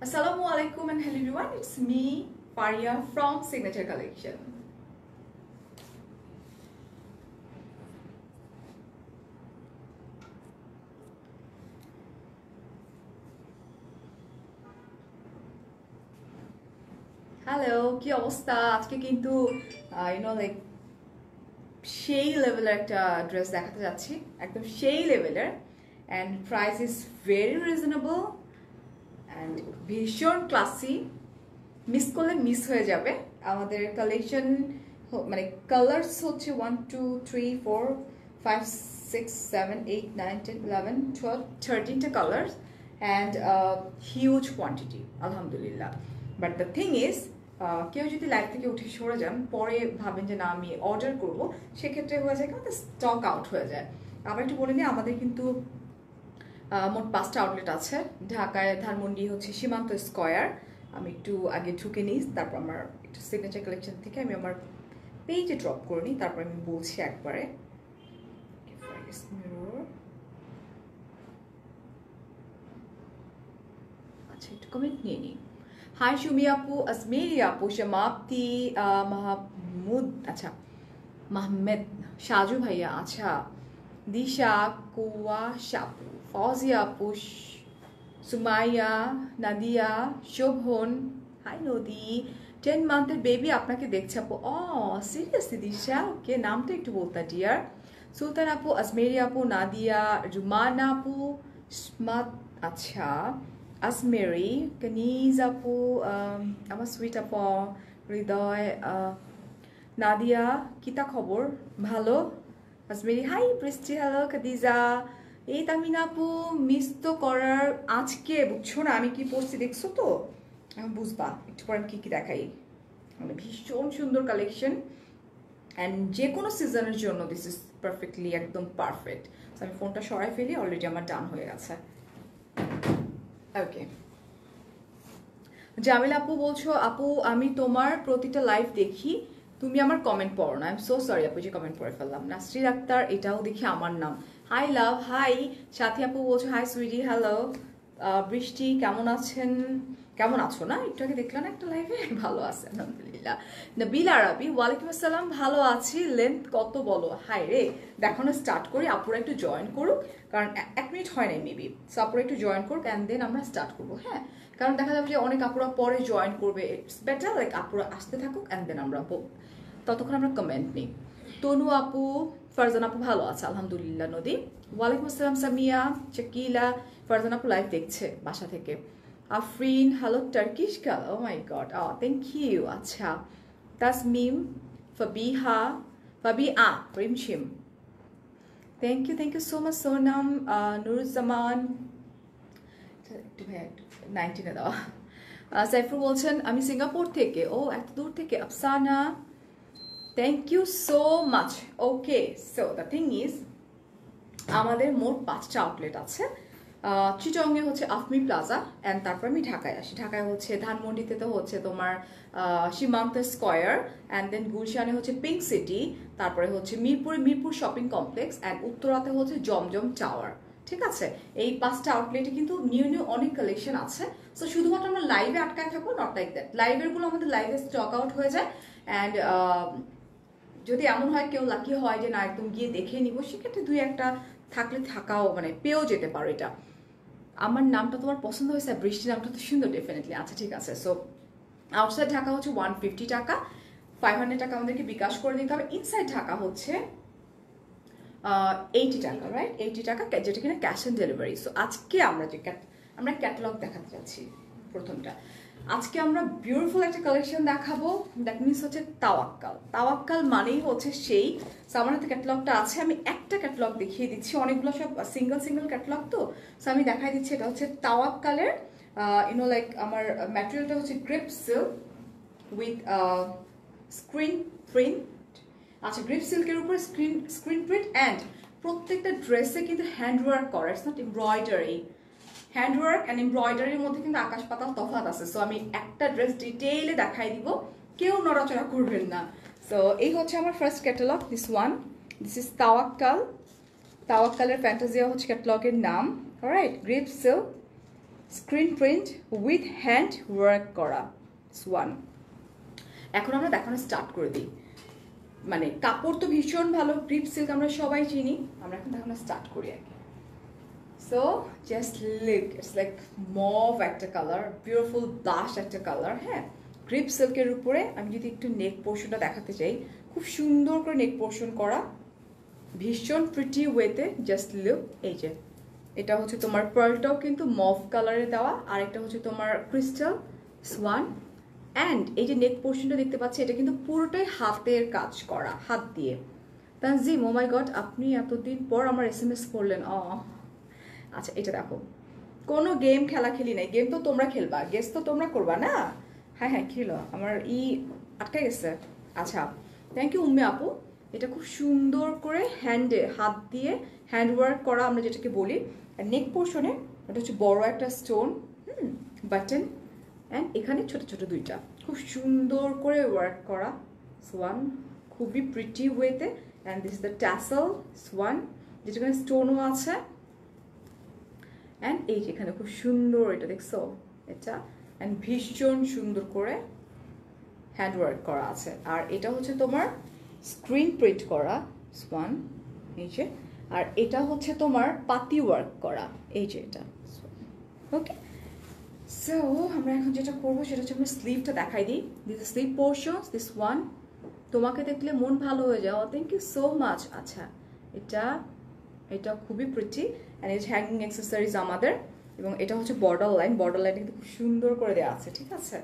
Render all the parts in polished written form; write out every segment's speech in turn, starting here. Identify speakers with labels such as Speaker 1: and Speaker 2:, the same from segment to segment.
Speaker 1: Assalamu alaikum and hello everyone, it's me Faria from Signature Collection. Hello, কি অবস্থা? আজকে কিন্তু লাইক সেই লেভেলের একটা ড্রেস দেখাতে যাচ্ছি, একদম সেই লেভেলের, and price is very reasonable and ভীষণ ক্লাসি। মিস করলে মিস হয়ে যাবে। আমাদের কালেকশন মানে কালার্স হচ্ছে 1 2 3 4 5 6 7 8 9 10 11 12 13টা কালার্স অ্যান্ড হিউজ কোয়ান্টিটি আলহামদুলিল্লাহ। বাট দ্য থিং ইজ, কেউ যদি লাইভ থেকে উঠে সরে যান, পরে ভাবেন যে না আমি অর্ডার করব, সেক্ষেত্রে হয়ে যায় কিন্তু স্টক আউট হয়ে যায়। আবার একটু বলে নিই, আমাদের কিন্তু মোট 5টা আউটলেট আছে। ঢাকায় ধানমন্ডি হচ্ছে সীমান্ত স্কয়ার। আমি একটু আগে ঢুকে নিই, তারপর আমার একটু সিগনেচার কালেকশন থেকে আমি আমার পেজে ড্রপ করে নিই, তারপর আমি বলছি একবারে। আচ্ছা, একটু কমেন্ট নিয়ে নিই। হাই সুমি আপু, আজমেরি আপু, সমাপ্তি, মাহমুদ, আচ্ছা মাহমেদ, সাজু ভাইয়া, আচ্ছা দিশা, কুয়া শাপু, ফজিয়া আপু, সুমাইয়া, নাদিয়া, শোভন, হাই নদী, 10 মান্থের বেবি আপনাকে দেখছে আপু। ও সিরিয়াসলি দিশা, ওকে, নামটা একটু বলতা ডিয়ার। সুলতান আপু, আজমেরি আপু, নাদিয়া, রুমানা আপু, স্মাত, আচ্ছা আজমেরি, কানিজ আপু, আমার সুইট আপু, হৃদয়, নাদিয়া, কিতা খবর? ভালো। আজমেরি, হাই বৃষ্টি, হ্যালো খাদিজা। এই তামিনা আপু, মিস তো করার আজকে, বুঝছো না আমি কি পড়ছি, দেখছো তো, আমি বুঝবা একটু পর আমি কি দেখাই। মানে ভীষণ সুন্দর কালেকশন অ্যান্ড যে কোনো সিজনের জন্য দিস ইজ পারফেক্টলি একদম পারফেক্ট। আমি ফোনটা সরাই ফেলি, অলরেডি আমার ডান হয়ে গেছে। ওকে, জামিল আপু বলছো, আপু আমি তোমার প্রতিটা লাইভ দেখি, তুমি আমার কমেন্ট পড়ো না। আই এম সো সরি আপু যে কমেন্ট পড়ে ফেললাম। নাসরিন আক্তার, এটাও দেখি আমার নাম। হাই লাভ, হাই সাথী আপু বলছো, হাই সুইটি, হ্যালো। বৃষ্টি কেমন আছেন, কেমন আছো? না একটু আগে দেখলাম একটা লাইভে, ভালো আছে আলহামদুলিল্লাহ। নবিল আরবি, ওয়ালাইকুম আসসালাম, ভালো আছি। লেন্থ কত বলো? হাই রে, দেখানো স্টার্ট করি, আপুরা একটু জয়েন করুক, কারণ 1 মিনিট হয় নাই মেবি। সো আপুরা একটু জয়েন করুক অ্যান্ড দেন আমরা স্টার্ট করবো। হ্যাঁ, কারণ দেখা যাবে যে অনেক আপুরা পরে জয়েন করবে, ইটস বেটার লাইক আপুরা আসতে থাকুক অ্যান্ড দেন আমরা ততক্ষণ আমরা কমেন্ট নিই। তনু আপু, ফারজান আপু ভালো আছে আলহামদুলিল্লাহ। নদী, ওয়ালাইকুম আসসালাম। সামিয়া, শাকিলা, ফারজান আপু লাইভ দেখছে বাসা থেকে। Afrin, hello Turkish girl, oh my god, thank you. আচ্ছা, Tasmim, Fabiha, Fabia, Rimshim, thank you so much. Sonam, Nuruzzaman, একটু ভাই একটু 19-এ দেওয়া। সাইফুর বলছেন আমি সিঙ্গাপুর থেকে, ও এত দূর থেকে। Afsana, thank you so much. Okay, so the thing is, আমাদের মোট 5টা আউটলেট আছে। চিটংয়ে হচ্ছে আফমি প্লাজা, অ্যান্ড তারপর আমি ঢাকায় আসি। ঢাকায় হচ্ছে ধানমন্ডিতে তো হচ্ছে তোমার সীমান্ত স্কয়ার, অ্যান্ড দেন গুলশানে হচ্ছে পিঙ্ক সিটি, তারপরে হচ্ছে মিরপুর শপিং কমপ্লেক্স, অ্যান্ড উত্তরাতে হচ্ছে জমজম টাওয়ার। ঠিক আছে, এই 5টা আউটলেটে কিন্তু নিউ অনেক কালেকশন আছে। সো শুধুমাত্র আমরা লাইভে আটকায় থাকবো, নট লাইক দ্যাট। লাইভেরগুলো আমাদের লাইভে স্টক আউট হয়ে যায়, অ্যান্ড যদি এমন হয় কেউ লাকি হয় যে না একদম গিয়ে দেখে নিব, সেক্ষেত্রে 2-1টা থাকলে থাকাও মানে পেয়েও যেতে পারো। এটা আমার নামটা তোমার পছন্দ হয়েছে, বৃষ্টি নামটা তো সুন্দর, ডেফিনেটলি। আচ্ছা ঠিক আছে। সো আউটসাইড ঢাকা হচ্ছে 150 টাকা, 500 টাকা আমাদেরকে বিকাশ করে দিতে হবে। ইনসাইড ঢাকা হচ্ছে 80 টাকা, রাইট, 80 টাকা, যেটা কিনা ক্যাশ অন ডেলিভারি। সো আজকে আমরা ক্যাটালগ দেখাতে যাচ্ছি। প্রথমটা, আজকে আমরা বিউটিফুল একটা কালেকশন দেখাবো, দ্যাট মিনস হচ্ছে তাওয়াক্কাল। তাওয়াক্কাল মানেই হচ্ছে সেই। সো আমার হাতে ক্যাটালগটা আছে, আমি একটা ক্যাটালগ দেখিয়ে দিচ্ছি, অনেকগুলো সব সিঙ্গেল ক্যাটালগ তো। সো আমি দেখাই দিচ্ছি, এটা হচ্ছে তাওয়াক্কালের লাইক আমার ম্যাটেরিয়ালটা হচ্ছে grip silk with screen print. আচ্ছা, গ্রিপ সিল্কের উপর স্ক্রিন প্রিন্ট, অ্যান্ড প্রত্যেকটা ড্রেসে কিন্তু হ্যান্ডওয়ার্ক করা, it's not embroidery. Handwork and এমব্রয়ডারির মধ্যে কিন্তু আকাশ পাতাল তফাৎ আছে। সো আমি একটা ড্রেস ডিটেইলে দেখাই দিব, কেউ নড়াচড়া করবেন না। সো এই হচ্ছে আমার ফার্স্ট ক্যাটালগ, দিস ইজ তাওয়াক্কালের ফ্যান্টাজিয়া হচ্ছে ক্যাটালগের নাম। Alright, grip silk screen print with hand work করা ওয়ান। এখন আমরা দেখানো স্টার্ট করে দিই। মানে কাপড় তো ভীষণ ভালো, গ্রিপ সিল্ক আমরা সবাই চিনি, আমরা এখন দেখানো স্টার্ট করি আর কি। So just look, it's like mauve একটা কালার, বিউটিফুল ব্লাশ একটা কালার। হ্যাঁ, গ্রিপ সিল্কের উপরে আমি যদি একটু নেক পোর্শনটা দেখাতে চাই, খুব সুন্দর করে নেক পোর্শন করা, ভীষণ প্রিটি ওয়েতে। জাস্ট লুক, এই যে এটা হচ্ছে তোমার পার্লটাও কিন্তু মভ কালারে দেওয়া, আর একটা হচ্ছে তোমার ক্রিস্টাল সোয়ান। অ্যান্ড এই যে নেক পোর্শনটা দেখতে পাচ্ছি, এটা কিন্তু পুরোটাই হাতের কাজ করা, হাত দিয়ে। তানজিম, ও মাই গড, আপনি এতদিন পর আমার SMS করলেন। আচ্ছা, এটা দেখো, কোনো গেম খেলি নাই, গেম তো তোমরা খেলবা, গেস তো তোমরা করবা না। হ্যাঁ হ্যাঁ, খেলো, আমার আটকে গেছে। আচ্ছা, থ্যাংক ইউ উম্মে আপু। এটা খুব সুন্দর করে হাত দিয়ে হ্যান্ড ওয়ার্ক করা আমরা যেটাকে বলি। আর নেক পোর্শনে এটা হচ্ছে বড় একটা স্টোন, বাটন, অ্যান্ড এখানে ছোট ছোট দুইটা, খুব সুন্দর করে ওয়ার্ক করা সোয়ান, খুবই প্রিটি ওয়েতে। And this is the tassel swan, যেটাখানে স্টোনও আছে। অ্যান্ড এই যেখানে খুব সুন্দর, এটা দেখছো এটা, অ্যান্ড ভীষণ সুন্দর করে হ্যান্ড ওয়ার্ক করা আছে। আর এটা হচ্ছে তোমার স্ক্রিন প্রিন্ট করা সোয়ান, এই যে। আর এটা হচ্ছে তোমার পাতি ওয়ার্ক করা, এই যে এটা। ওকে, সো আমরা এখন যেটা করবো সেটা হচ্ছে আমরা স্লিভটা দেখাই দিই। This sleeve portion, this one. তোমাকে দেখলে মন ভালো হয়ে যাও, থ্যাংক ইউ সো মাচ। আচ্ছা, এটা খুবই প্রিটি, অ্যান্ড এই হ্যাঙ্গিং অ্যাক্সেসরিজ আমাদের। এবং এটা হচ্ছে বর্ডার লাইন, বর্ডার লাইন কিন্তু খুব সুন্দর করে দেওয়া আছে, ঠিক আছে।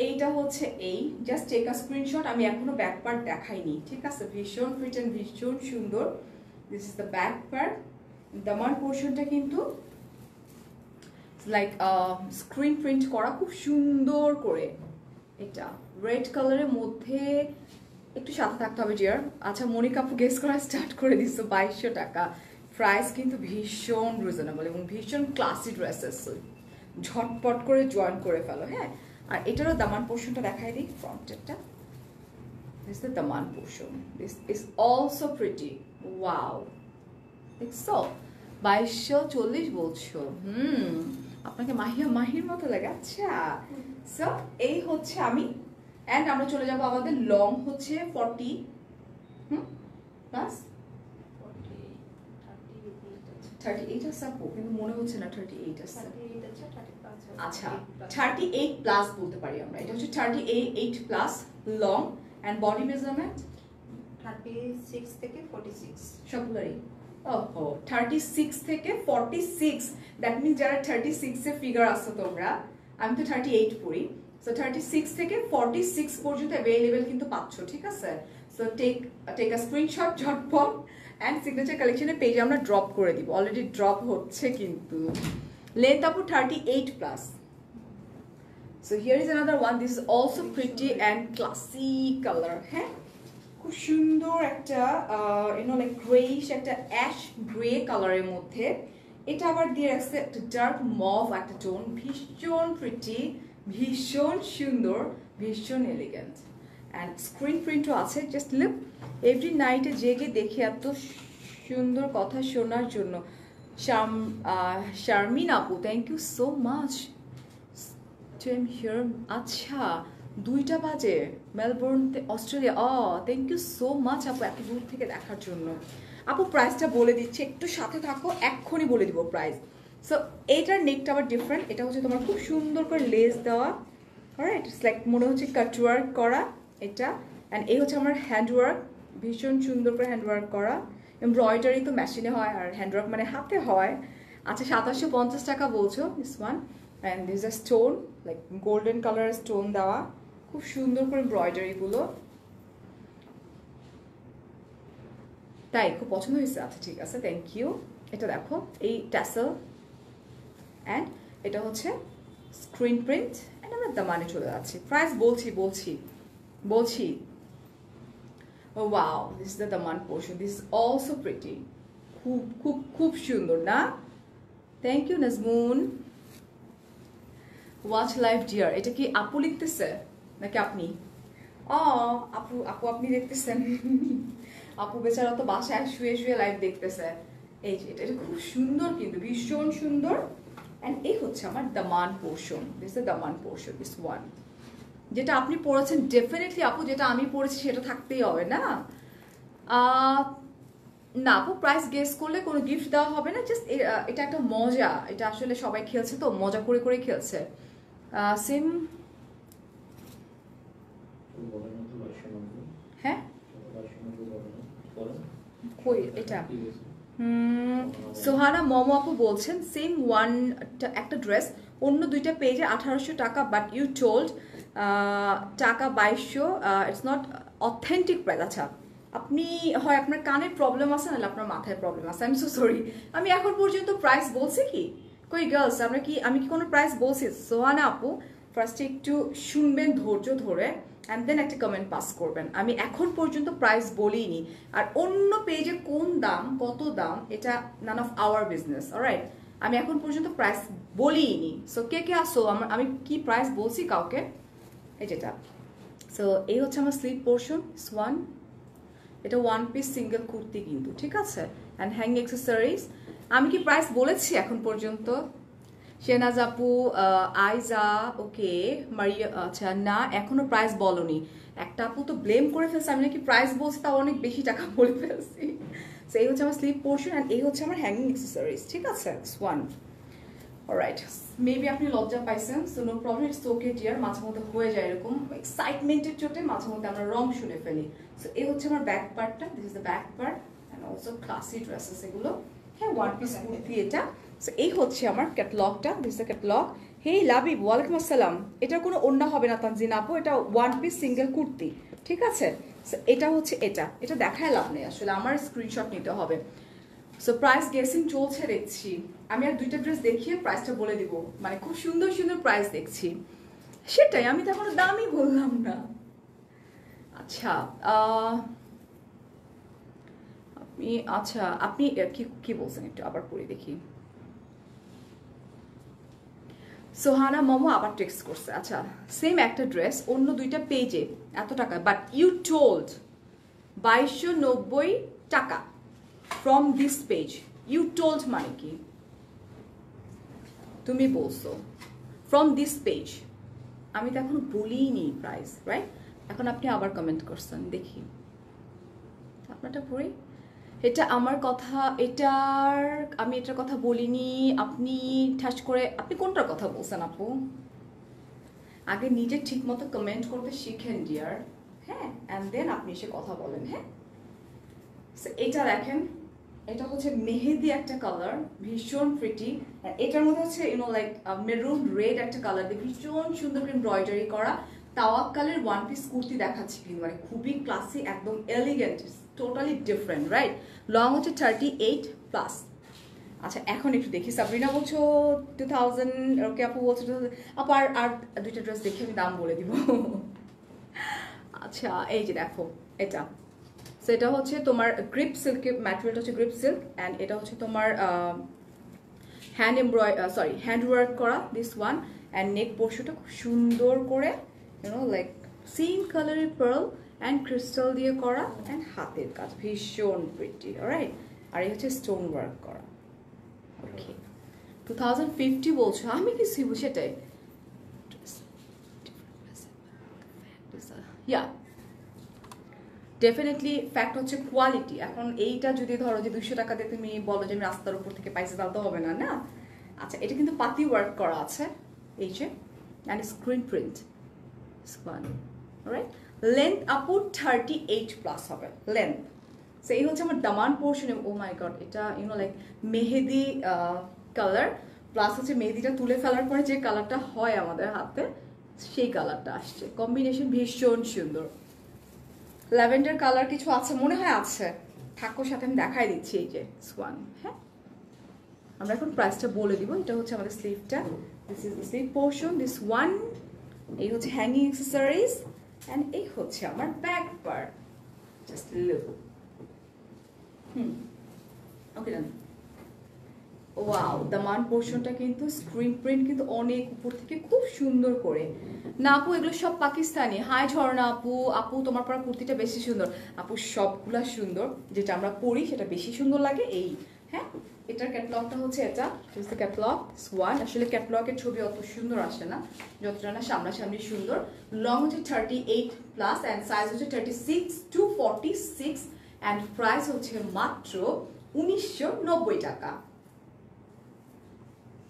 Speaker 1: এইটা হচ্ছে এই, জাস্ট টেক আ স্ক্রিনশট। আমি এখনো ব্যাক পার্ট দেখাইনি, ঠিক আছে। ভীষণ প্রিটি অ্যান্ড ভীষণ সুন্দর। This is the back part. দামান পোর্শনটা কিন্তু লাইক স্ক্রিন প্রিন্ট করা খুব সুন্দর করে। এটা রেড কালারের মধ্যে, একটু সাথে থাকতে হবে ডিয়ার। আচ্ছা, মনিকা আপু গেস করা স্টার্ট করে দিচ্ছ, 2200 টাকা। প্রাইস কিন্তু ভীষণ রিজনেবল এবং ভীষণ ক্লাসি ড্রেসেস, ঝটপট করে জয়েন করে ফেলো। হ্যাঁ, আর এটারও দামান পোর্শনটা দেখাই দিই, ফ্রন্টেরটা। This the daman portion, this is also pretty. Wow, দেখছো 2240 বলছো? আপনাকে মাহির মতো লাগে। আচ্ছা, সো এই হচ্ছে আমি। অ্যান্ড আমরা চলে যাবো, আমাদের লং হচ্ছে 40 প্লাস 38 আছে আপু, কিন্তু মনে হচ্ছে না 38 আছে। আচ্ছা, 38 প্লাস বলতে পারি আমরা। এটা হচ্ছে 38 plus long. And body measurement
Speaker 2: 36 থেকে 46
Speaker 1: সবগুলোরই। ওহো, 36 থেকে 46, দ্যাট মিনস যারা 36 এর ফিগার আসছো তোমরা, আমি তো 38 পড়ি, সো 36 থেকে 46 পর্যন্ত অ্যাভেলেবেল কিন্তু পাচ্ছ, ঠিক আছে। সো টেক আ স্ক্রিনশট ঝটপট, অ্যান্ড সিগনেচার কালেকশনের পেজে আমরা ড্রপ করে দিব, অলরেডি ড্রপ হচ্ছে কিন্তু। লেন্থ আপু 38 plus. So here is another one, this is also pretty and classy colour. হ্যাঁ, খুব সুন্দর একটা লাইক গ্রেইশ, একটা অ্যাশ গ্রে কালারের মধ্যে। এটা আবার দিয়ে রাখছে একটা ডার্ক মভ একটা টোন, ভীষণ প্রিটি, ভীষণ সুন্দর, ভীষণ এলিগেন্ট। অ্যান্ড স্ক্রিন প্রিন্টও আছে। জাস্ট লুক, এভরি নাইটে জেগে দেখে এত সুন্দর কথা শোনার জন্য শারমিন আপু, thank you so much to am here. আচ্ছা, 2টা বাজে, Melbourne Australia. Thank you so much আপু, এত দূর থেকে দেখার জন্য। আপু প্রাইসটা বলে দিচ্ছি, একটু সাথে থাকো, এক্ষুনি বলে দিব প্রাইস। সো এইটার নেকটা আবার ডিফারেন্ট। এটা হচ্ছে তোমার খুব সুন্দর করে লেস দেওয়া, রাইট, ইটস লাইক মনে হচ্ছে কাটওয়ার্ক করা এটা। অ্যান্ড এই হচ্ছে আমার হ্যান্ডওয়ার্ক, ভীষণ সুন্দর করে হ্যান্ডওয়ার্ক করা। এমব্রয়ডারি তো মেশিনে হয়, আর হ্যান্ডওয়ার্ক মানে হাতে হয়। আচ্ছা, 2750 টাকা বলছো this one. And this a stone, like golden কালারের স্টোন দেওয়া, খুব সুন্দর করে এমব্রয়ডারিগুলো, তাই খুব পছন্দ হয়েছে। আচ্ছা, ঠিক আছে, থ্যাংক ইউ। এটা দেখো, এই ট্যাসেল, অ্যান্ড এটা হচ্ছে স্ক্রিন প্রিন্ট। অ্যান্ড আমরা দামানে চলে যাচ্ছি, প্রাইস বলছি। Wow, this is the daman portion, this is also pretty, খুব খুব খুব সুন্দর না? Thank you Najmun. Watch live dear, এটা কি আপু লিখতেছে নাকি আপনি? আপু আপনি দেখতেছেন? আপু বেচারা তো বাসায় শুয়ে শুয়ে লাইভ দেখতেছে। এই যে এটা খুব সুন্দর, কিন্তু ভীষণ সুন্দর। অ্যান্ড এই হচ্ছে আমার দামান portion, this is Daman portion, this one. যেটা আপনি পড়েছেন ডেফিনেটলি আপু, যেটা আমি পড়েছি সেটা থাকতেই হবে না। না আপু, প্রাইস গেস করলে কোনো গিফট দেওয়া হবে না, জাস্ট এটা একটা মজা, এটা আসলে সবাই খেলছে তো মজা করে করে খেলছে। সেম, হ্যাঁ কই এটা, সোহানা মোমো আপু বলছেন সেম ওয়ান একটা ড্রেস অন্য দুইটা পেজে 1800 টাকা, বাট ইউ টোল্ড টাকা 2200, ইটস নট অথেন্টিক প্রাইস। আচ্ছা আপনি হয় আপনার কানের প্রবলেম আছে নাহলে আপনার মাথায় প্রবলেম আছে, আই এম সো সরি। আমি এখন পর্যন্ত প্রাইস বলছি কি? কই গার্লস, আমরা কি, আমি কি কোনো প্রাইস বলছি? সোহানা আপু ফার্স্টে একটু শুনবেন ধৈর্য ধরে, অ্যান্ড দেন একটা কমেন্ট পাস করবেন। আমি এখন পর্যন্ত প্রাইস বলিনি, আর অন্য পেজে কোন দাম কত দাম এটা none of our business, alright? আমি এখন পর্যন্ত প্রাইস বলিনি। সো কে কে আসো, আমি কি প্রাইস বলছি কাউকে? এই যেটা, সো এই হচ্ছে আমার স্লিপ পোর্শন, ওয়ান। এটা ওয়ান পিস সিঙ্গেল কুর্তি কিন্তু, ঠিক আছে? And hang accessories. আমি কি প্রাইস বলেছি এখন পর্যন্ত? শেনাজ আপু, আইজা, ওকে, মারিয়া, আচ্ছা না এখনো প্রাইস বলনি। একটা আপু তো ব্লেম করে ফেলছে আমি নাকি প্রাইস বলছি, তাও অনেক বেশি টাকা বলে ফেলছি। সো এই হচ্ছে আমার স্লিপ পোর্শন, অ্যান্ড এই হচ্ছে আমার হ্যাঙ্গিং অ্যাক্সেসরিজ, ঠিক আছে? One, alright. মেবি আপনি লজ্জা পাইছেন, so no problem, it's okay dear, মাঝে মধ্যে হয়ে যায় এরকম, এক্সাইটমেন্টের চোটে মাঝে মধ্যে আমরা রং শুনে ফেলি। সো এই হচ্ছে আমার ব্যাক পার্টটা, this is the back part, and also classy dresses এগুলো, হ্যাঁ ওয়ান পিস কুর্তি এটা। সো এই হচ্ছে আমার ক্যাটলগটা, দিস দ্য ক্যাটলগ। হেই লাবিব, ওয়ালাইকুম আসসালাম। এটার কোনো ওড়না হবে না তানজিন আপু, এটা ওয়ান পিস সিঙ্গেল কুর্তি, ঠিক আছে? সো এটা হচ্ছে এটা দেখায় লাভ নেই আসলে, আমার স্ক্রিনশট নিতে হবে। সো প্রাইস গেসিং চলছে দেখছি, আমি আর দুইটা ড্রেস দেখিয়ে প্রাইসটা বলে দিব, মানে খুব সুন্দর সুন্দর প্রাইস দেখছি, সেটাই আমি তো এখনো দামই বললাম না। আচ্ছা আপনি কি বলছেন একটু আবার পড়ে দেখি। সোহানা মোমো আবার টেক্সট করছে, আচ্ছা সেম একটা ড্রেস অন্য দুইটা পেজে এত টাকা, but you told 2290 taka from this page. You told মানে কি? তুমি বলছো ফ্রম দিস পেজ, আমি তো এখনো বলিনি প্রাইস, রাইট? এখন আপনি আবার কমেন্ট করছেন, দেখি আপনারটা পড়ি। এটা আমার কথা, আমি এটার কথা বলিনি, আপনি ঠাস করে আপনি কোনটার কথা বলছেন আপু? আগে নিজে ঠিক মতো কমেন্ট করতে শিখেন ডিয়ার, হ্যাঁ, অ্যান্ড দেন আপনি এসে কথা বলেন, হ্যাঁ? এটা দেখেন, এটা হচ্ছে মেহেদি একটা কালার, ভীষণ প্রিটি। এটার মধ্যে হচ্ছে লাইক মেরুন রেড একটা কালার দিয়ে ভীষণ সুন্দর করে এমব্রয়ডারি করা তাওয়াক্কালের ওয়ান পিস কুর্তি দেখাচ্ছি, কিন্তু মানে খুবই ক্লাসি, একদম elegant, totally different, right? Long হচ্ছে 38+। আচ্ছা এখন একটু দেখি, সাবরিনা বলছো 2000, ওকে আপু বলছো 2000, আপু আর দুইটা ড্রেস দেখে আমি দাম বলে দিব। আচ্ছা এই যে দেখো এটা, সেটা হচ্ছে তোমার গ্রিপ সিল্কের ম্যাটেরিয়ালটা হচ্ছে গ্রিপ সিল্ক, অ্যান্ড এটা হচ্ছে তোমার হ্যান্ড ওয়ার্ক করা, দিস ওয়ান। অ্যান্ড নেক পোর্শনটা খুব সুন্দর করে লাইক সেম কালারের পার্ল অ্যান্ড ক্রিস্টাল দিয়ে করা, অ্যান্ড হাতের কাজ ভীষণ প্রিটি, অলরাইট? আর এই হচ্ছে স্টোন ওয়ার্ক করা, ওকে। 2050 বলছো, আমি কি শিবু সেটাই, ইয়া ডেফিনেটলি ফ্যাক্ট হচ্ছে কোয়ালিটি। এখন এইটা যদি ধরো যে 200 টাকা দিয়ে তুমি বলো যে আমি রাস্তার উপর থেকে পাইছি, তাহলে তো হবে না, না? আচ্ছা এটা কিন্তু পাতি ওয়ার্ক করা আছে, এই যে, and screen print, right? Length আপু 38+ হবে লেন্থ। সো এই হচ্ছে আমার দামান পোর্শন। ও মাই গড, এটা লাইক মেহেদি কালার, প্লাস হচ্ছে মেহেদিটা তুলে ফেলার পরে যে কালারটা হয় আমাদের হাতে, সেই কালারটা আসছে, কম্বিনেশন ভীষণ সুন্দর। ল্যাভেন্ডার কালার কিছু আছে মনে হয়, আছে, থাকো সাথে আমি দেখাই দিচ্ছি, এই যে সোয়ান, হ্যাঁ? আমরা এখন প্রাইসটা বলে দিব। এটা হচ্ছে আমাদের স্লিভটা, this is the sleeve portion, this one. এই হচ্ছে হ্যাঙ্গিং অ্যাক্সেসরিজ, অ্যান্ড এই হচ্ছে আমার back part, just look. Okay done. Wow, দামান পোর্শনটা কিন্তু স্ক্রিন প্রিন্ট কিন্তু অনেক উপর থেকে খুব সুন্দর করে। না আপু এগুলো সব পাকিস্তানি। হাই ঝর্ণা আপু তোমার পরা কুর্তিটা বেশি সুন্দর। আপু সবগুলা সুন্দর, যেটা আমরা পরি সেটা বেশি সুন্দর লাগে, এই, হ্যাঁ? এটার ক্যাটালগটা হচ্ছে এটা, it is the catalogue one. আসলে ক্যাটালগের ছবি অত সুন্দর আসে না, যতটা না সামনাসামনি সুন্দর। লং হচ্ছে 38+ অ্যান্ড সাইজ হচ্ছে 36 to 46 অ্যান্ড প্রাইস হচ্ছে মাত্র 1990 টাকা,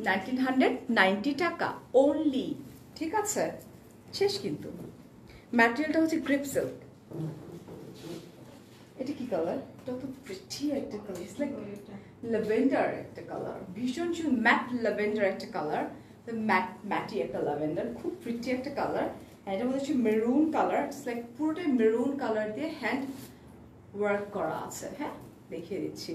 Speaker 1: 1990 টাকা অনলি। ঠিক আছে, শেষ কিন্তু। ম্যাটেরিয়ালটা হচ্ছে গ্রিপ সিল্ক। এটা কি কালার? এটা তো প্রিটি একটা কালার, ইটস লাইক ল্যাভেন্ডার একটা কালার, ভীষণ ম্যাট ল্যাভেন্ডার একটা কালার, ম্যাটি একটা ল্যাভেন্ডার, খুব প্রিটি একটা কালার। এটার মধ্যে হচ্ছে মেরুন কালার, ইটস লাইক পুরোটাই মেরুন কালার দিয়ে হ্যান্ড ওয়ার্ক করা আছে। হ্যাঁ, দেখিয়ে দিচ্ছি।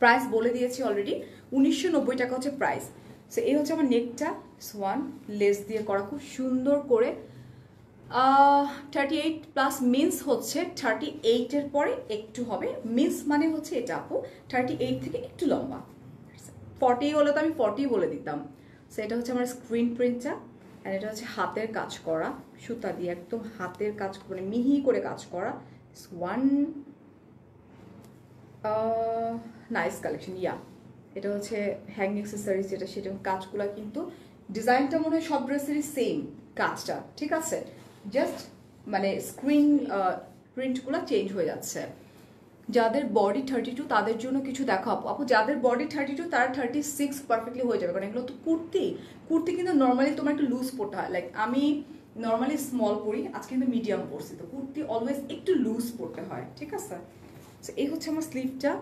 Speaker 1: প্রাইস বলে দিয়েছি অলরেডি, 1990 টাকা হচ্ছে প্রাইস। সো এই হচ্ছে আমার নেকটা, সোয়ান লেস দিয়ে করা, খুব সুন্দর করে। 38+ মিন্স হচ্ছে 38-এর পরে একটু হবে, মিন্স মানে হচ্ছে এটা আপু 38 থেকে একটু লম্বা। 40 হলে তো আমি 40 বলে দিতাম। সো এটা হচ্ছে আমার স্ক্রিন প্রিন্টটা, অ্যান্ড এটা হচ্ছে হাতের কাজ করা, সুতা দিয়ে একদম হাতের কাজ, মানে মিহি করে কাজ করা। One nice collection. ইয়া, এটা হচ্ছে হ্যাঙ্গ অ্যাক্সেসরিজ যেটা, সেটা কাজগুলো কিন্তু ডিজাইনটা মনে হয় সব ড্রেসেরই সেম কাজটা, ঠিক আছে, জাস্ট মানে স্ক্রিন প্রিন্টগুলো চেঞ্জ হয়ে যাচ্ছে। যাদের বডি 32 তাদের জন্য কিছু দেখো আপু। আপু যাদের বডি 32 তারা 36 পারফেক্টলি হয়ে যাবে, কারণ এগুলো তো কুর্তি। কুর্তি কিন্তু নর্মালি তোমার একটু লুজ পড়তে হয়, লাইক আমি নর্মালি স্মল পরি, আজকে কিন্তু মিডিয়াম পরছি, তো কুর্তি অলওয়েজ একটু লুজ পড়তে হয়, ঠিক আছে। সো এই হচ্ছে আমার স্লিভটা,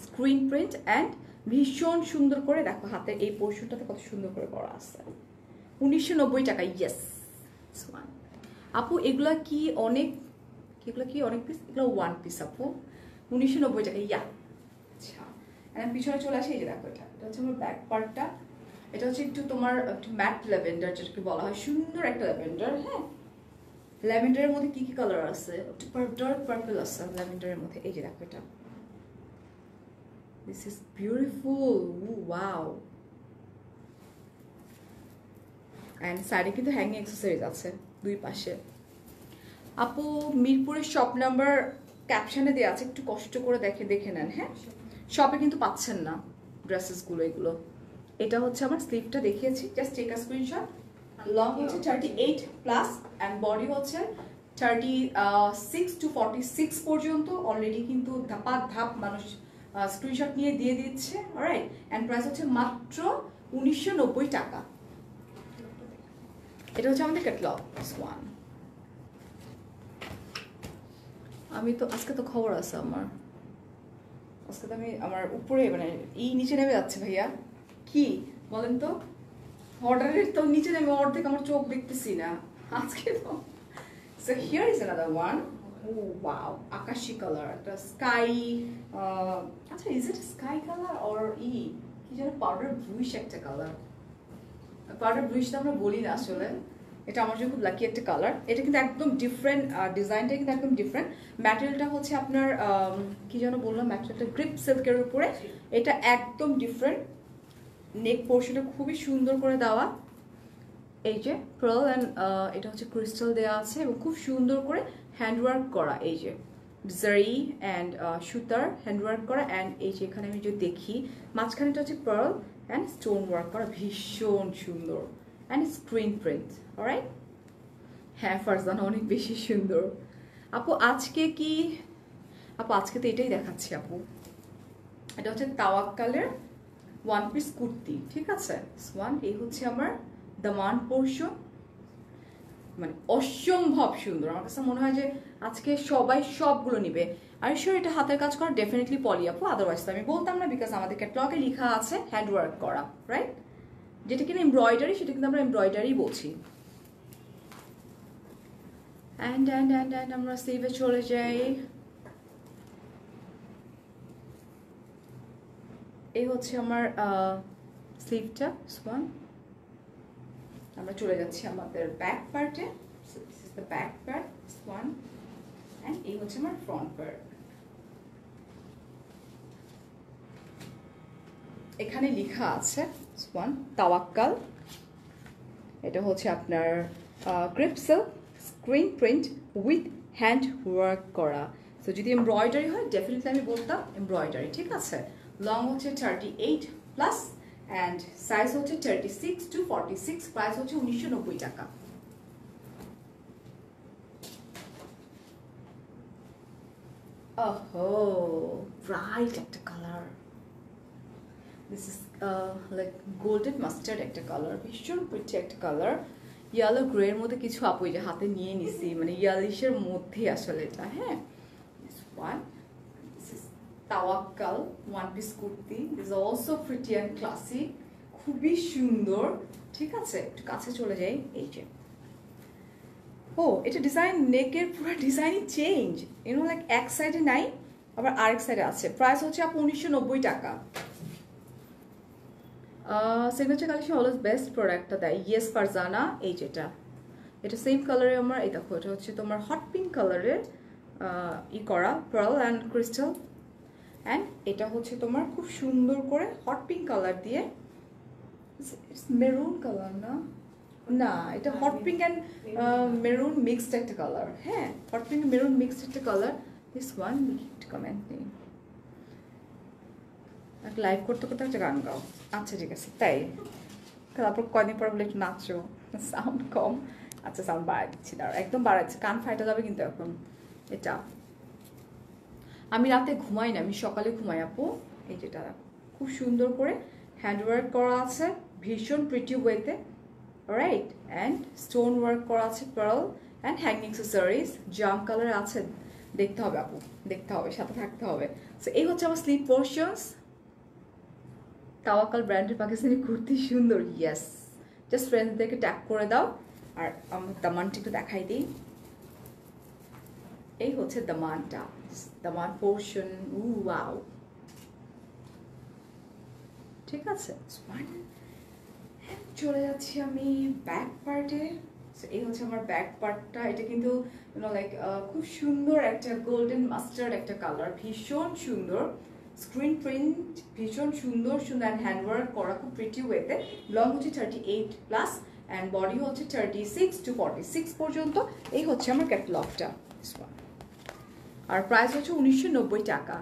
Speaker 1: স্ক্রিন প্রিন্ট অ্যান্ড ভীষণ সুন্দর করে দেখো হাতের এই পোর্শনটাতে কত সুন্দর করে করা আছে। 1990 টাকা, ইয়েস। আপু এগুলা কি অনেক, এগুলো কি অনেক পিস? এগুলো ওয়ান পিস আপু, 1990 টাকা। ইয়া, আচ্ছা। পিছনে চলে আসে, এই যে দেখো, এটা হচ্ছে আমার ব্যাক পার্টটা। এটা হচ্ছে একটু তোমার একটু ম্যাট ল্যাভেন্ডার, যেটাকে বলা হয়, সুন্দর একটা ল্যাভেন্ডার। হ্যাঁ, ল্যাভেন্ডারের মধ্যে কি কি কালার আছে? একটু ডার্ক পার্পল আছে ল্যাভেন্ডারের মধ্যে। এই যে দেখো এটা, this is beautiful, wow. And সাইডে কিন্তু হ্যাঙ্গিং অ্যাক্সেসরিজ আছে দুই পাশে। আপু মিরপুরের শপ নাম্বার ক্যাপশনে দেওয়া আছে, একটু কষ্ট করে দেখে নেন। হ্যাঁ, শপে কিন্তু পাচ্ছেন না ড্রেসেসগুলো এগুলো। এটা হচ্ছে আমার স্লিভটা দেখিয়েছি, just take a screenshot. Long হচ্ছে 38+ অ্যান্ড বডি হচ্ছে 36 to 46 পর্যন্ত। অলরেডি কিন্তু ধাপ মানুষ স্ক্রিনশট নিয়ে দিয়ে দিচ্ছে, অলরাইট। অ্যান্ড প্রাইস হচ্ছে মাত্র 1990 টাকা। এটা হচ্ছে আমাদের ক্যাটালগ ওয়ান। আমি তো আজকে তো খবর আছে আমার, আজকে তো আমি আমার উপরে মানে এই নিচে নেমে যাচ্ছে ভাইয়া। কি বলেন তো, অর্ডারের তো নিচে নেমে অর্ধেক আমার চোখ দেখতেছি না আজকে তো। So here is another one. Oh wow, আকাশি কালার, একটা স্কাই, আচ্ছা is it sky colour or কি যেন পাউডার ব্লুইশ একটা কালার। পাউডার ব্লুইশ তো আমরা বলি না আসলে, এটা আমার জন্য খুব লাকি একটা কালার। এটা কিন্তু একদম ডিফারেন্ট, ডিজাইনটা কিন্তু একদম ডিফারেন্ট। ম্যাটেরিয়ালটা হচ্ছে আপনার কি যেন বললাম, ম্যাটেরিয়ালটা গ্রিপ সিল্কের উপরে, এটা একদম ডিফারেন্ট। নেক পোর্শনটা খুবই সুন্দর করে দেওয়া, এই যে পার্ল অ্যান্ড এটা হচ্ছে ক্রিস্টাল দেওয়া আছে এবং খুব সুন্দর করে হ্যান্ডওয়ার্ক করা, এই যে জারি অ্যান্ড সুতার হ্যান্ডওয়ার্ক করা। অ্যান্ড এই যে এখানে আমি যদি দেখি মাঝখানেটা হচ্ছে পার্ল অ্যান্ড স্টোন ওয়ার্ক করা, ভীষণ সুন্দর। And screen print, alright. হ্যাঁ ফারজানা, অনেক বেশি সুন্দর। আপু আজকে কি, আপু আজকে তো এটাই দেখাচ্ছি আপু। এটা হচ্ছে তাওয়াক্কালের ওয়ান পিস কুর্তি, ঠিক আছে। ওয়ান, এই হচ্ছে আমার দামান পোর্শন, মানে অসম্ভব সুন্দর। আমার কাছে মনে হয় যে আজকে সবাই সবগুলো নিবে। আর শিওর এটা হাতের কাজ করা, ডেফিনেটলি পলি আপু, আদারওয়াইজ তো আমি বলতাম না, বিকজ আমাদের ক্যাটালগে লেখা আছে হ্যান্ডওয়ার্ক করা, রাইট। যেটা কিনা এমব্রয়ডারি, সেটা কিন্তু আমরা এমব্রয়ডারি বলছি। অ্যান্ড আমরা স্লিভে চলে যাই। এই হচ্ছে আমার স্লিভটা, ওয়ান। আমরা চলে যাচ্ছি আমাদের ব্যাক পার্টে। So this is the back part, one. And এই হচ্ছে আমার ফ্রন্ট পার্ট। এখানে লেখা আছে ওয়ান তাওয়াক্কাল। এটা হচ্ছে আপনার grip silk screen print with hand work করা। সো যদি এমব্রয়ডারি হয় ডেফিনেটলি আমি বলতাম এমব্রয়ডারি, ঠিক আছে। লং হচ্ছে 38 প্লাস অ্যান্ড সাইজ হচ্ছে 36 to 46, প্রাইস হচ্ছে 1990 টাকা। ওহো ব্রাইট একটা colour, this is like golden mustard একটা কালার, ভীষণ প্রিটি একটা কালার, ইয়েলো গ্রে এর মধ্যে কিছু আপু যে হাতে নিয়ে নিছি, মানে ইয়ালিশের মধ্যে আসলে এটা। হ্যাঁ, this one, this is Tawakkal one piece kurti, this also pretty and classic, খুবই সুন্দর। ঠিক আছে, একটু কাছে চলে যাই। এই যে ও এটা ডিজাইন, নেকের পুরো ডিজাইনই চেঞ্জ, ইউনো লাইক এক সাইডে নাই আবার আরেক সাইডে আছে। প্রাইস হচ্ছে আপু 1990 টাকা। সিগনেচার কালেকশন অলওয়েজ বেস্ট প্রোডাক্টটা দেয়। ইয়েস ফারজানা, এই যেটা এটা সেম কালারে আমার, এই দেখো এটা হচ্ছে তোমার হট পিঙ্ক কালারের ই করা পার্ল অ্যান্ড ক্রিস্টাল, অ্যান্ড এটা হচ্ছে তোমার খুব সুন্দর করে হট পিঙ্ক কালার দিয়ে, মেরুন কালার না, না এটা hot pink and maroon mixed একটা কালার। হ্যাঁ, হট পিঙ্ক মেরুন মিক্সড একটা কালার। দিস ওয়ান কমেন্ট নেই, লাইভ করতে করতে একটা গান গাও। আচ্ছা ঠিক আছে, তাই তারপর কয়দিন পর বলে একটু নাচো, সাউন্ড কম। আচ্ছা সাউন্ড বাড়াই দিচ্ছি, দাঁড়া একদম বাড়াচ্ছি, কান ফাইটা যাবে কিন্তু এখন। এটা আমি রাতে ঘুমাই না, আমি সকালে ঘুমাই আপু। এই যেটা খুব সুন্দর করে হ্যান্ডওয়ার্ক করা আছে, ভীষণ প্রিটি ওয়েতে, রাইট, অ্যান্ড স্টোন ওয়ার্ক করা আছে, পার্ল অ্যান্ড হ্যাঙ্গিং অ্যাক্সেসরিজ, জাম কালার আছে। দেখতে হবে আপু, দেখতে হবে, সাথে থাকতে হবে। সো এই হচ্ছে আমার স্লিপ পোর্শনস। তাওয়াক্কাল ব্র্যান্ডের পাকিস্তানি কুর্তি সুন্দর, ইয়েস, জাস্ট ফ্রেন্ডসদেরকে ট্যাগ করে দাও। আর আমার দামানটা একটু দেখাই দিই, এই হচ্ছে দামানটা, দামান পোর্শন, ওয়াও, ঠিক আছে। চলে যাচ্ছি আমি ব্যাক পার্টে। এই হচ্ছে আমার ব্যাক পার্টটা, এটা কিন্তু লাইক খুব সুন্দর একটা গোল্ডেন মাস্টার্ড একটা কালার, ভীষণ সুন্দর, স্ক্রিন প্রিন্ট ভীষণ সুন্দর সুন্দর, অ্যান্ড হ্যান্ডওয়ার্ক করা খুব প্রিটি ওয়েতে। লং হচ্ছে 38 প্লাস অ্যান্ড বডি হচ্ছে 36 to 46 পর্যন্ত। এই হচ্ছে আমার ক্যাটালগটা, আর প্রাইস হচ্ছে 1990 টাকা।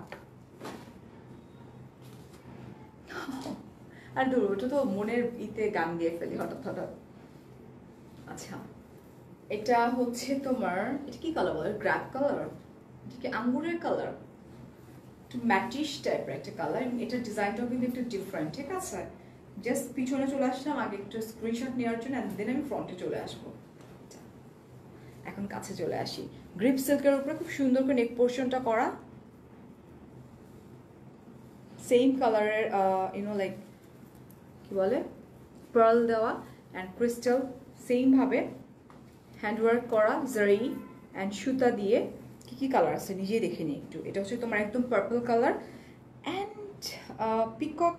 Speaker 1: আর দূর, ওটা তো মনের ইতে গান দিয়ে ফেলি হঠাৎ হঠাৎ। আচ্ছা, এটা হচ্ছে তোমার, এটা কি কালার বলে, গ্রাপ কালার, এটা কি আঙ্গুরের কালার, একটু ম্যাটিশ টাইপের একটা কালার। এটার ডিজাইনটাও কিন্তু একটু ডিফারেন্ট। ঠিক আছে, জাস্ট পিছনে চলে আসলাম আগে একটু স্ক্রিনশট নেওয়ার জন্য, অ্যান্ড দেন আমি ফ্রন্টে চলে আসবো। এখন কাছে চলে আসি, গ্রিপ সিল্কের উপরে খুব সুন্দর করে নেক পোর্শনটা করা, সেম কালারের ইউনো লাইক কি বলে পার্ল দেওয়া অ্যান্ড ক্রিস্টাল, সেমভাবে হ্যান্ডওয়ার্ক করা, জারি অ্যান্ড সুতা দিয়ে। কি কি কালার আছে নিজেই দেখে নিই একটু। এটা হচ্ছে তোমার একদম purple colour and peacock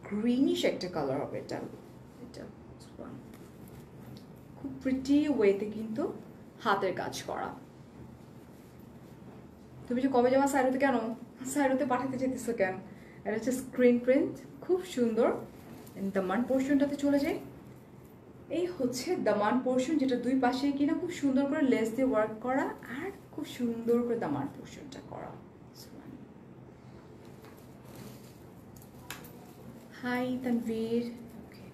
Speaker 1: greenish একটা কালার হবে এটা। এটা খুব প্রিটি ওয়েতে কিন্তু হাতের কাজ করা। তুমি যে কবে যাওয়া সাইরোতে, কেন সাইরোতে পাঠাতে যেতেছো কেন? এটা হচ্ছে স্ক্রিন প্রিন্ট, খুব সুন্দর। দামান পোর্শনটাতে চলে যাই, এই হচ্ছে দামান পোর্শন, যেটা দুই পাশে কিনা খুব সুন্দর করে লেস দিয়ে ওয়ার্ক করা, আর খুব সুন্দর করে দামান পোর্শনটা করা। Hi Tanvir, okay.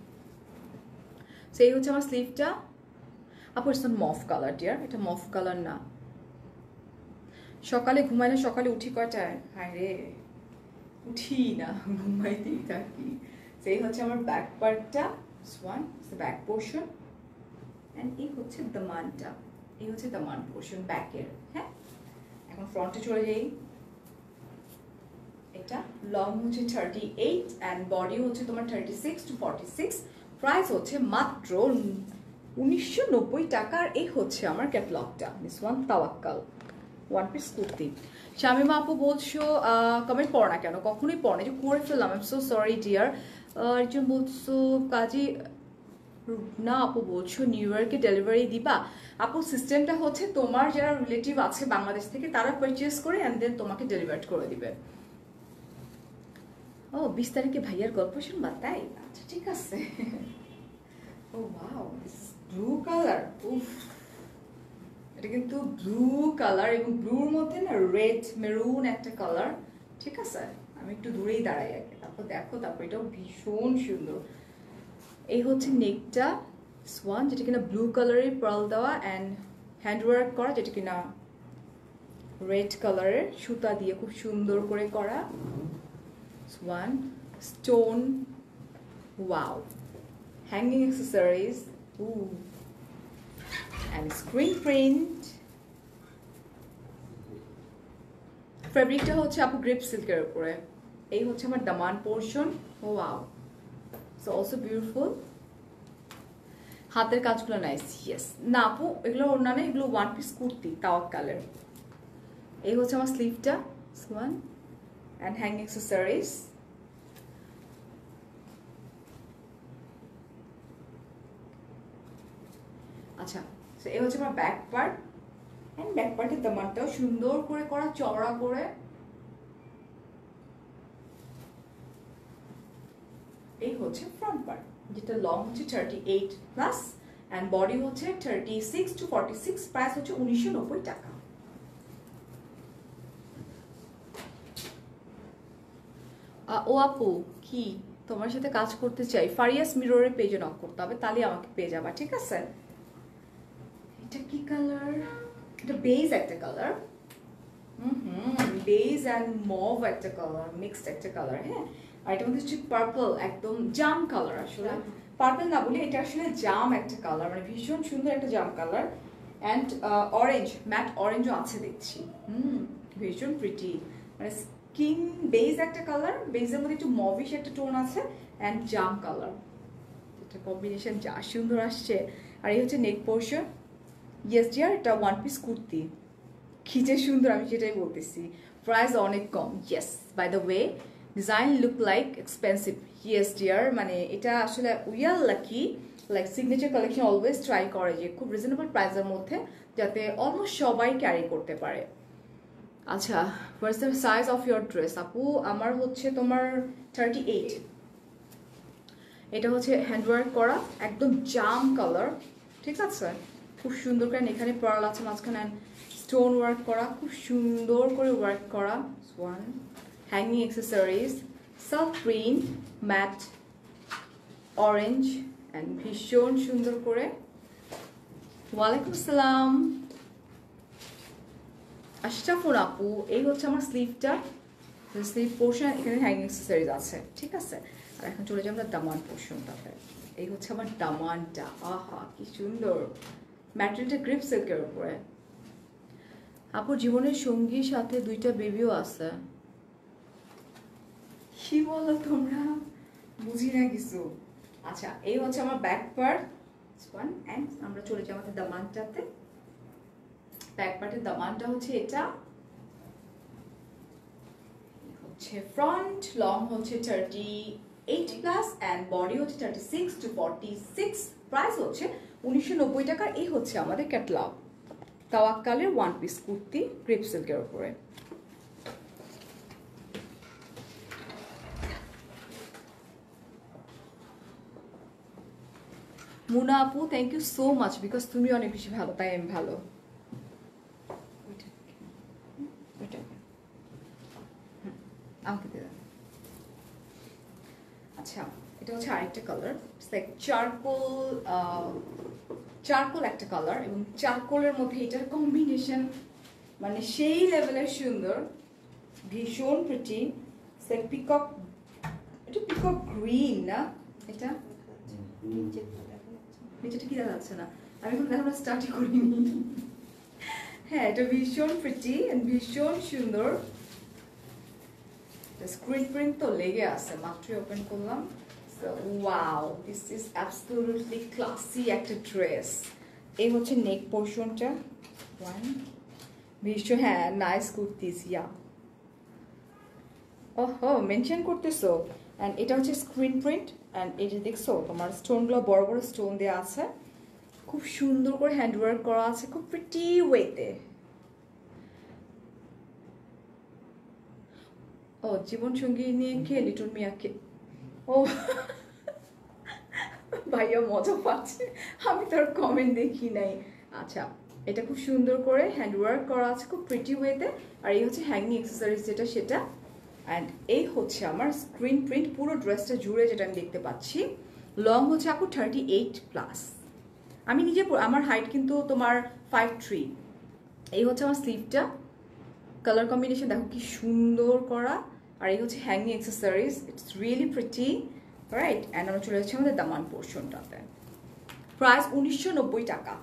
Speaker 1: সেই হচ্ছে আমার স্লিভটা আপু, it's not mauve colour dear, এটা মফ কালার না। সকালে ঘুমাইলে সকালে উঠি কয়টায়? হায় রে, উঠি না, ঘুমাইতেই থাকি। সেই হচ্ছে আমার ব্যাক পার্টটা, ওয়ান ব্যাক পোর্শন, অ্যান্ড এই হচ্ছে দামানটা, এই হচ্ছে দামান পোর্শন ব্যাকের। হ্যাঁ, এখন ফ্রন্টে চলে যাই। এটা লং হচ্ছে 38 অ্যান্ড বডি হচ্ছে তোমার 36 to 46। প্রাইস হচ্ছে মাত্র 1990 টাকার। এই হচ্ছে আমার ক্যাটালগটা, miss one Tawakkal one piece kurti. শামিমা আপু বলছো কমেন্ট পড়ো না কেন? কখনোই পড়ো না, যে করে ফেললাম, I am so sorry dear. একজন বলছো কাজী না আপু বলছো নিউ ইয়র্কে ডেলিভারি দিবা। আপু সিস্টেমটা হচ্ছে তোমার যারা রিলেটিভ আছে বাংলাদেশ থেকে, তারা পারচেস করে অ্যান্ড দেন তোমাকে ডেলিভার করে দিবে। ও 20 তারিখে ভাইয়ার গল্প শুনবা, তাই? আচ্ছা ঠিক আছে। ও ওয়াও, দিস ব্লু কালার, উফ, এটা কিন্তু ব্লু কালার এবং ব্লুর মধ্যে না রেড মেরুন একটা কালার। ঠিক আছে, আমি একটু দূরেই দাঁড়াই আগে। তারপর দেখো, তারপর এটাও ভীষণ সুন্দর। এই হচ্ছে নেকটা সোয়ান, যেটা কিনা ব্লু কালারের পার্ল দেওয়া অ্যান্ড হ্যান্ডওয়ার্ক করা, যেটা কিনা রেড কালারের সুতা দিয়ে খুব সুন্দর করে করা। Swan stone, wow, hanging accessories, and screen print. ফেব্রিকটা হচ্ছে আপু গ্রিপ সিল্কের উপরে। এই হচ্ছে আমার দামান portion, wow, so also beautiful. হাতের কাজগুলো নাইস, ইয়েস। না আপু এগুলো ওড়না নেই, এগুলো ওয়ান পিস কুর্তি তাওয়াক্কালের। এই হচ্ছে আমার স্লিভটা, সোয়ান অ্যান্ড হ্যাঙ্গিং অ্যাক্সেসরিজ। আচ্ছা, তো এই হচ্ছে আমার ব্যাক পার্ট, অ্যান্ড ব্যাক পার্টের দামানটাও সুন্দর করে করা, চওড়া করে। এই হচ্ছে ফ্রন্ট পার্ট, যেটা লং হচ্ছে 38+, অ্যান্ড বডি হচ্ছে 36 to 46, প্রাইস হচ্ছে 1990 টাকা। ও আপু কি তোমার সাথে কাজ করতে চাই, ফারিয়াস মিররের পেজে নক করতে হবে, তাহলে আমাকে পেয়ে যাবা, ঠিক আছে? এটা কি কালার? এটা বেজ একটা কালার, বেজ অ্যান্ড মভ একটা কালার, মিক্সড একটা কালার। হ্যাঁ, আর এটা মধ্যে হচ্ছে পার্পল, একদম জাম কালার। আসলে পার্পল না বলি, এটা আসলে জাম একটা কালার, মানে ভীষণ সুন্দর একটা জাম কালার। অ্যান্ড অরেঞ্জ, ম্যাট অরেঞ্জও আছে দেখছি, ভীষণ প্রিটি, মানে স্কিন বেজ একটা কালার, বেজের মধ্যে একটু মভিশ একটা টোন আছে, অ্যান্ড জাম কালার, এটা কম্বিনেশন যা সুন্দর আসছে। আর এই হচ্ছে নেক পোর্শন, ইয়েস ডিয়ার, এটা ওয়ান পিস কুর্তি, খিচে সুন্দর, আমি সেটাই বলতেছি। প্রাইস অনেক কম, yes. By the way, design look like expensive, yes dear, মানে এটা আসলে we are lucky, like signature collection always try করে যে খুব রিজনেবল প্রাইসের মধ্যে যাতে অলমোস্ট সবাই ক্যারি করতে পারে। আচ্ছা, what's the size of your dress? আপু আমার হচ্ছে তোমার 38। এটা হচ্ছে হ্যান্ডওয়ার্ক করা, একদম জাম কালার, ঠিক আছে? খুব সুন্দর করে এখানে পার্ল আছে মাঝখানে, স্টোন ওয়ার্ক করা, খুব সুন্দর করে ওয়ার্ক করা। One hanging accessories, self print, matt orange, and ভীষণ সুন্দর করে। ওয়ালাইকুম আসসালাম আশরাফুল আপু। এই হচ্ছে আমার স্লিভটা, স্লিভ পোর্শন, এখানে হ্যাঙ্গিং অ্যাক্সেসরিজ আছে, ঠিক আছে? আর এখন চলে যাই আমরা দামান পোর্শনটাতে। এই হচ্ছে আমার দামানটা, আহা কি সুন্দর, ম্যাটেরিয়ালটা গ্রিপ সিল্কের উপরে। আপুর জীবনের সঙ্গীর সাথে 2টা বেবিও আছে। কি বলো তোমরা, বুঝি না কিছু। আচ্ছা, এই হচ্ছে আমার ব্যাক পার্ট, অ্যান্ড আমরা চলে যাই আমাদের দামানটাতে। ব্যাক পার্টের দামানটা হচ্ছে এটা, হচ্ছে ফ্রন্ট লং হচ্ছে 38+, অ্যান্ড বডি হচ্ছে 36 to 46, প্রাইস হচ্ছে 1990 টাকা। এই হচ্ছে আমাদের ক্যাটালগ, তাওয়াক্কালের ওয়ান পিস কুর্তি গ্রিপ সিল্কের উপরে। মুনা আপু, thank you so much, because তুমি অনেক বেশি ভালো, তাই আমি ভালো। আমাকে দিয়ে দাও। আচ্ছা, এটা হচ্ছে আরেকটা কালার, লাইক চারকোল একটা কালার, এবং চারকোলের মধ্যে এটার কম্বিনেশন মানে সেই লেভেলের সুন্দর, ভীষণ প্রিটি, লাইক পিকক, এটা পিকক গ্রিন না? এটা নিচেটা কি দেখা যাচ্ছে না, আমি এখন দেখানো স্টার্টই করিনি। হ্যাঁ, এটা ভীষণ প্রিটি এন্ড ভীষণ সুন্দর। স্ক্রিন প্রিন্ট তো লেগে আছে, মাত্রই ওপেন করলাম। Wow, this is absolutely classy একটা ড্রেস। এই হচ্ছে নেক পোর্শনটা, ওয়ান ভীষণ, হ্যাঁ নাইস কুর্তিস, ইয়া। ওহো, মেনশন করতেছো। অ্যান্ড এটা হচ্ছে স্ক্রিন প্রিন্ট, অ্যান্ড এই যে দেখছো তোমার স্টোনগুলো বড় বড় স্টোন দেওয়া আছে, খুব সুন্দর করে হ্যান্ডওয়ার্ক করা আছে, খুব প্রিটি ওয়েতে। ও জীবন সঙ্গী নিয়ে কে? লিটন মিয়াকে। ও ভাইয়া মজা পাচ্ছে, আমি তার কমেন্ট দেখি নাই। আচ্ছা, এটা খুব সুন্দর করে হ্যান্ডওয়ার্ক করা আছে, খুব প্রিটি ওয়েতে। আর এই হচ্ছে হ্যাঙ্গিং অ্যাক্সেসরিজ যেটা, সেটা। অ্যান্ড এই হচ্ছে আমার স্ক্রিন প্রিন্ট পুরো ড্রেসটা জুড়ে যেটা আমি দেখতে পাচ্ছি। লং হচ্ছে আপু 38+। আমি নিজে আমার হাইট কিন্তু তোমার 5'3". এই হচ্ছে আমার স্লিভটা, কালার কম্বিনেশন দেখো কি সুন্দর করা। আর এই হচ্ছে hanging accessories, it's really pretty, right. And আমরা চলে যাচ্ছি আমাদের দামান পোর্শনটাতে। প্রাইস 1990 টাকা।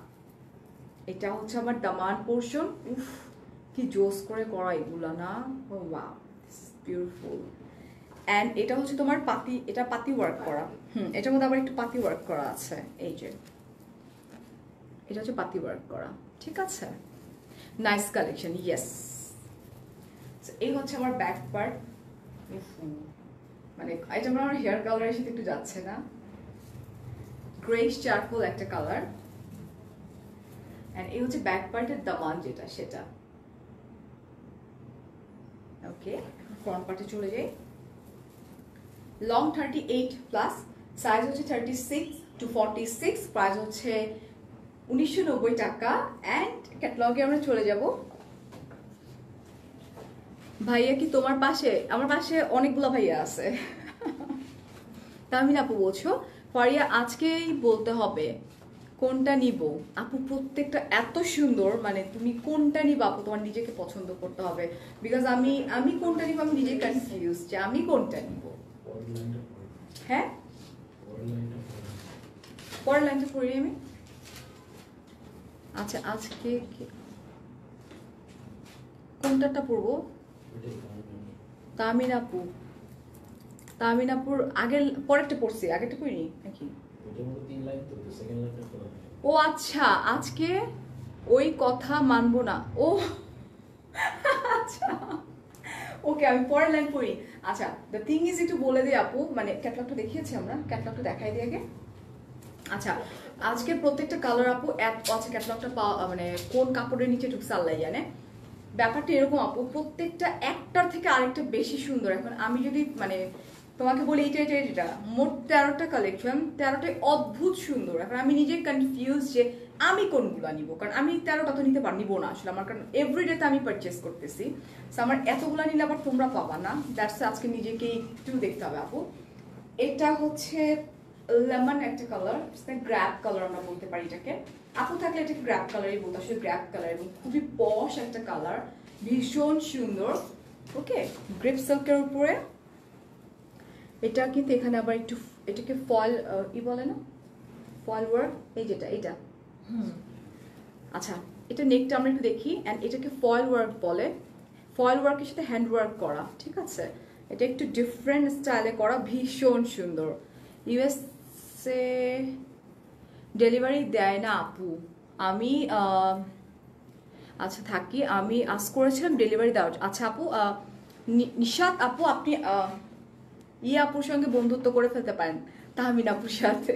Speaker 1: এটা হচ্ছে আমার দামান পোর্শন। উফ কি জোস করে করা এগুলা না, ও ওয়াও বিউটিফুল। অ্যান্ড এটা হচ্ছে তোমার পাতি, এটা পাতি ওয়ার্ক করা। এটার মধ্যে আবার একটু পাতি ওয়ার্ক করা আছে, এই যে এটা হচ্ছে পাতি ওয়ার্ক করা, ঠিক আছে। Nice collection, yes. এই হচ্ছে আমার ব্যাক পার্ট, মানে এটা আমার হেয়ার কালারের সাথে একটু যাচ্ছে না, গ্রেইশ চারকোল একটা কালার। এন্ড এই হচ্ছে ব্যাক পার্টের দামান যেটা সেটা। ওকে, ফ্রন্ট পার্টে চলে যাই। লং 38+, সাইজ হচ্ছে 36 to 46, প্রাইস হচ্ছে 1990 টাকা। অ্যান্ড ক্যাটালগে আমরা চলে যাব। ভাইয়া কি তোমার পাশে? আমার পাশে অনেকগুলো ভাইয়া আছে। তাহমিনা আপু বলছো ফারিয়া আজকেই বলতে হবে কোনটা নিব। আপু প্রত্যেকটা এত সুন্দর, মানে তুমি কোনটা নিবা আপু তোমার নিজেকে পছন্দ করতে হবে। বিকজ আমি কোনটা নিব আমি নিজে কনফিউজ যে আমি কোনটা নিব। হ্যাঁ, পরের লাইনটা পড়ি আমি। আচ্ছা আজকে কোনটাটা পড়বো? তামিনাপুর আগে পরেরটা পড়ছি, আগেরটা পড়িনি নাকি? ও আচ্ছা, আজকে ওই কথা মানবো না। ও আচ্ছা ওকে, আমি পরের লাইন পড়ি। আচ্ছা, দ্য থিং ইজ একটু বলে দিই আপু, মানে ক্যাটালগটা দেখিয়েছি আমরা, ক্যাটালগটা দেখাই দিই আগে। আচ্ছা, আজকে প্রত্যেকটা কালার আপু আছে ক্যাটালগটা মানে কোন কাপড়ের নিচে ঢুকছে আল্লাহ জানে। ব্যাপারটা এরকম আপু, প্রত্যেকটা একটার থেকে আরেকটা বেশি সুন্দর। এখন আমি যদি মানে তোমাকে বলি এটা মোট 13টা কালেকশন, 13টাই অদ্ভুত সুন্দর। এখন আমি নিজে কনফিউজ যে আমি কোনগুলো নিব, কারণ আমি 13টা তো নিতে নিব না আসলে আমার, কারণ এভরিডে তো আমি পারচেস করতেছি। সো আমার এতগুলো নিলে আবার তোমরা পাবা না, দ্যাটস আজকে নিজেকে একটু দেখতে হবে আপু। এটা হচ্ছে লেমন একটা কালার, গ্র্যাপ কালার আমরা বলতে পারি এটাকে। আপু থাকলে এটাকে গ্র্যাপ কালারই বলতে, আসলে গ্র্যাপ কালার এবং খুবই পশ একটা কালার, ভীষণ সুন্দর। ওকে, গ্রেপ সিল্কের উপরে এটা কিন্তু এখানে আবার একটু এটাকে ফল বলে না, ফল ওয়ার্ক, এই যেটা এটা। আচ্ছা, এটা নেকটা আমরা একটু দেখি। অ্যান্ড এটাকে ফয়েল ওয়ার্ক বলে, ফয়েল ওয়ার্কের সাথে হ্যান্ড ওয়ার্ক করা, ঠিক আছে। এটা একটু ডিফারেন্ট স্টাইলে করা, ভীষণ সুন্দর। ইউএসএ ডেলিভারি দেয় না আপু, আমি আচ্ছা থাকি, আমি আজ করেছিলাম ডেলিভারি দেওয়ার। আচ্ছা আপু, নিশাত আপু আপনি আপুর সঙ্গে বন্ধুত্ব করে ফেলতে পারেন, তাহমিনা আপুর সাথে।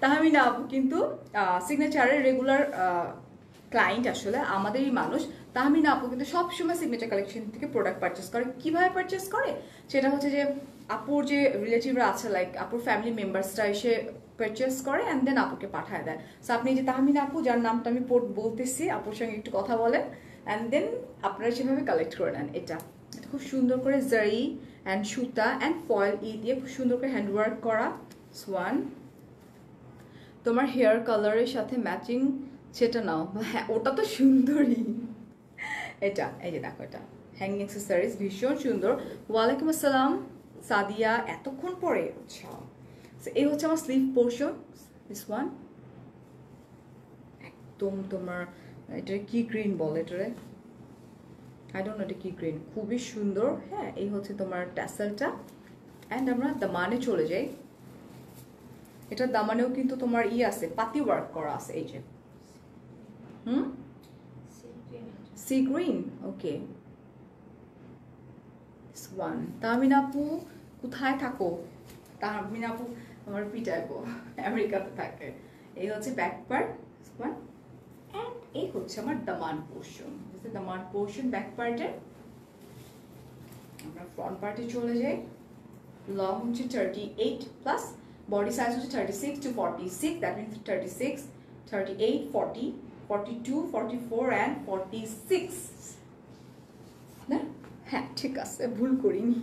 Speaker 1: তাহমিনা আপু কিন্তু সিগনেচারের রেগুলার ক্লায়েন্ট, আসলে আমাদেরই মানুষ। তাহমিনা আপু কিন্তু সবসময় সিগনেচার কালেকশন থেকে প্রোডাক্ট পারচেস করে। কিভাবে পারচেস করে সেটা হচ্ছে যে আপুর যে রিলেটিভরা আছে, লাইক আপুর ফ্যামিলি মেম্বার্সরা এসে পারচেস করে অ্যান্ড দেন আপুকে পাঠায় দেয়। সো আপনি যে তাহমিনা আপু, যার নামটা আমি বলতেছি, আপুর সঙ্গে একটু কথা বলেন অ্যান্ড দেন আপনারা সেভাবে কালেক্ট করে নেন। এটা খুব সুন্দর করে জারি অ্যান্ড সুতা অ্যান্ড ফয়েল দিয়ে খুব সুন্দর করে হ্যান্ডওয়ার্ক করা। সোয়ান তোমার হেয়ার কালারের সাথে ম্যাচিং সেটা নাও। হ্যাঁ, ওটা তো সুন্দরই। এটা এই যে দেখো, এটা হ্যাঙ্গিং অ্যাক্সেসরিজ, ভীষণ সুন্দর। ওয়ালাইকুম আসসালাম সাদিয়া, এতক্ষণ পরে। আচ্ছা, এই হচ্ছে আমার স্লিভ পোর্শন, দিস ওয়ান। একদম তোমার এটা কি গ্রিন বলে এটারে, আই ডোন্ট নো এটা কি গ্রিন, খুবই সুন্দর। হ্যাঁ, এই হচ্ছে তোমার ট্যাসেলটা। অ্যান্ড আমরা দামানে চলে যাই। এটার দামানেও কিন্তু তোমার আছে, পাতি ওয়ার্ক করা আছে, এই যে সি গ্রিন। ওকে, ওয়ান। তাহমিনা আপু কোথায় থাকো? তাহমিনা আপু আমার পিটাইবো, আমেরিকাতে থাকে। এই হচ্ছে ব্যাক পার্ট, ওয়ান। অ্যান্ড এই হচ্ছে আমার দামান পোর্শন, দামান পোর্শন ব্যাক পার্টের। আমরা ফ্রন্ট পার্টে চলে যাই। লং হচ্ছে 38+, বডি সাইজ হচ্ছে 36 to 46, দ্যাট মিনস 36, 38, 40, 42, 44 অ্যান্ড 46 না। হ্যাঁ ঠিক আছে, ভুল করিনি।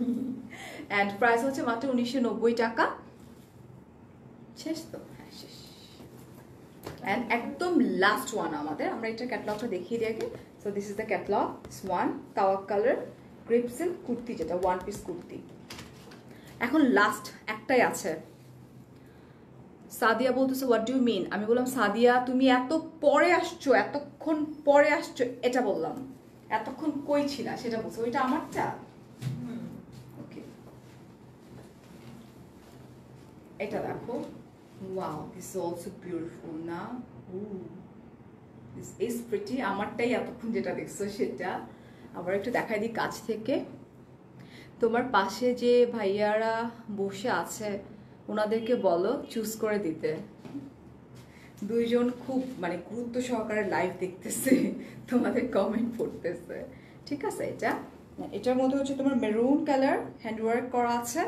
Speaker 1: অ্যান্ড প্রাইস হচ্ছে মাত্র 1990 টাকা। শেষ তো? হ্যাঁ শেষ। অ্যান্ড একদম লাস্ট ওয়ান আমাদের, আমরা এটা ক্যাটলগটা দেখিয়ে দিই আগে। So this is the catalogue, one Tawakkal crepe silk kurti, যেটা ওয়ান পিস কুর্তি। এখন লাস্ট একটাই আছে। সাদিয়া বলতেছে হোয়াট ডু ইউ মিন? আমি বললাম সাদিয়া তুমি এত পরে আসছো, এতক্ষণ পরে আসছো, এটা বললাম। এতক্ষণ কই ছিলা সেটা বলছো, ওইটা আমারটা। ওকে, এটা দেখো, wow this is also beautiful না? This is pretty. আমারটাই এতক্ষণ যেটা দেখছো সেটা। আবার একটু দেখাই দিই কাছ থেকে। তোমার পাশে যে ভাইয়ারা বসে আছে ওনাদেরকে বলো চুজ করে দিতে। দুইজন খুব মানে গুরুত্ব সহকারে লাইভ দেখতেছে, তোমাদের কমেন্ট পড়তেছে। ঠিক আছে, এটার মধ্যে হচ্ছে তোমার মেরুন কালার হ্যান্ডওয়ার্ক করা আছে।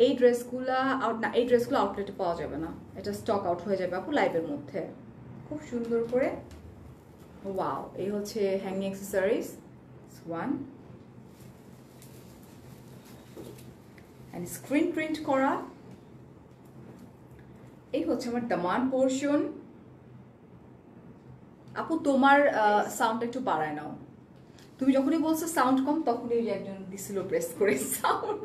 Speaker 1: এই ড্রেসগুলো আউটলেটে পাওয়া যাবে না, এটা স্টক আউট হয়ে যাবে আপু লাইভের মধ্যে। খুব সুন্দর করে, ওয়াও। এই হচ্ছে hanging accessories, one and screen print করা। এই হচ্ছে আমার দামান পোর্শন। আপু তোমার সাউন্ড একটু বাড়ায় নাও। তুমি যখনই বলছো সাউন্ড কম, তখনই একজন দিছিল প্রেস করে সাউন্ড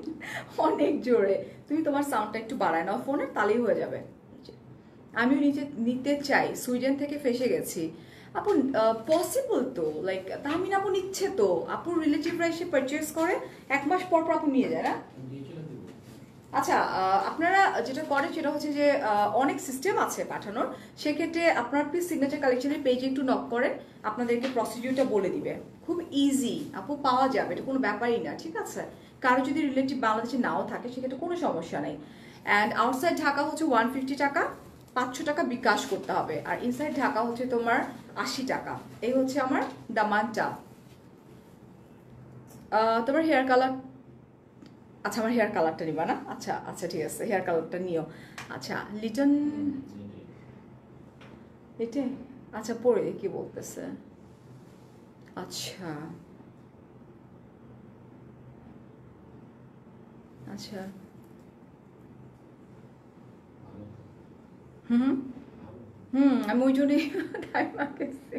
Speaker 1: অনেক জোরে। তুমি তোমার সাউন্ডটা একটু বাড়ায় নাও ফোনে, তাহলেই হয়ে যাবে। আমিও নিতে চাই, সুইডেন থেকে ফেসে গেছি। আপু পসিবল তো, লাইক তাহমিন আপু নিচ্ছে তো, আপুর রিলেটিভরা এসে পারচেস করে, 1 মাস পর পর আপু নিয়ে যায় না? আচ্ছা, আপনারা যেটা করেন সেটা হচ্ছে যে অনেক সিস্টেম আছে পাঠানোর। সেক্ষেত্রে আপনার প্লিজ সিগনেচার কালেকশনের পেজে একটু নক করেন, আপনাদেরকে প্রসিডিউরটা বলে দিবে। খুব ইজি আপু, পাওয়া যাবে, এটা কোনো ব্যাপারই না। ঠিক আছে, কারো যদি রিলেটিভ বাংলাদেশে নাও থাকে সেক্ষেত্রে কোনো সমস্যা নেই। অ্যান্ড আউটসাইড ঢাকা হচ্ছে 150 টাকা, 500 টাকা বিকাশ করতে হবে। আর ইনসাইড ঢাকা হচ্ছে তোমার 80 টাকা। এই হচ্ছে আমার দামানটা। তোমার হেয়ার কালার, আচ্ছা আমার হেয়ার কালারটা নিবা না? আচ্ছা আচ্ছা ঠিক আছে, হেয়ার কালারটা নিও। আচ্ছা লিটন এটে, আচ্ছা পরে কি বলতেছে? আচ্ছা আচ্ছা, হুম হুম, আমি ওই জন্যই টাইম লাগেছি।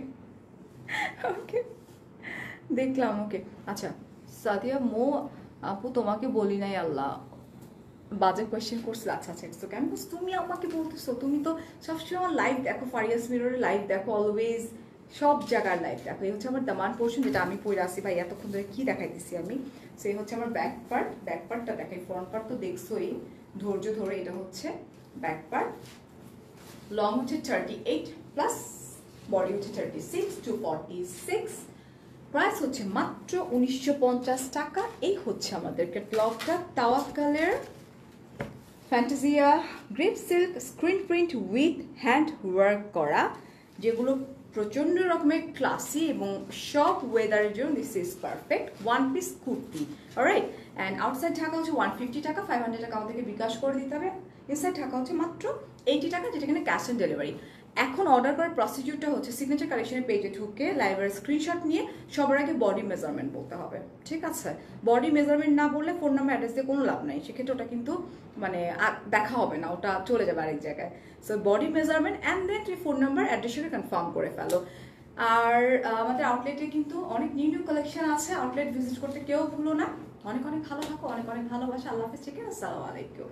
Speaker 1: ওকে, দেখলাম। ওকে আচ্ছা, সাদিয়া মো আপু তোমাকে বলি নাই আল্লাহ, বাজে কোয়েশ্চেন করছিল। আচ্ছা আচ্ছা ইটস ওকে। আমি বলছি তুমি আমাকে বলতেছো, তুমি তো সবসময় আমার লাইভ দেখো, ফারিয়াস মিররের লাইভ দেখো, অলওয়েজ সব জায়গার লাইভ দেখো। এই হচ্ছে আমার দামান পোর্শন, যেটা আমি পরে আসি ভাই এতক্ষণ ধরে কি দেখাইতেছি আমি। সো এই হচ্ছে আমার ব্যাক পার্টটা দেখাই। ফ্রন্ট পার্ট তো দেখছোই ধৈর্য ধরে। এটা হচ্ছে ব্যাক পার্ট, লং হচ্ছে 38 প্লাস, বডি হচ্ছে 36 to 46। প্রাইস হচ্ছে মাত্র 1950 টাকা। এই হচ্ছে আমাদের ক্যাটালগটা, তাওয়াক্কালের fantasia crepe silk screen print with hand work করা, যেগুলো প্রচন্ড রকমের ক্লাসি এবং সব ওয়েদারের জন্য this is perfect. One piece kurti, alright. And outside Dhaka হচ্ছে 150 টাকা, 500 টাকা আমাদেরকে বিকাশ করে দিতে হবে। ইনসাইড ঢাকা হচ্ছে মাত্র 80 টাকা, যেটা কিনা ক্যাশ অন ডেলিভারি। এখন অর্ডার করার প্রসিডিউরটা হচ্ছে সিগনেচার কালেকশনের পেজে ঢুকে লাইভের স্ক্রিনশট নিয়ে সবার আগে বডি মেজারমেন্ট বলতে হবে। ঠিক আছে, বডি মেজারমেন্ট না বললে ফোন নাম্বার অ্যাড্রেস দিয়ে কোনো লাভ নাই, সেক্ষেত্রে ওটা কিন্তু মানে দেখা হবে না, ওটা চলে যাবে আরেক জায়গায়। So body measurement and then তুমি ফোন নাম্বার অ্যাড্রেস সাথে কনফার্ম করে ফেলো। আর আমাদের আউটলেটে কিন্তু অনেক নিউ নিউ কালেকশন আছে, আউটলেট ভিজিট করতে কেউ ভুলো না। অনেক অনেক ভালো থাকো, অনেক অনেক ভালোবাসা। আল্লাহ হাফেজ, ঠিক আছে, আসসালামু আলাইকুম।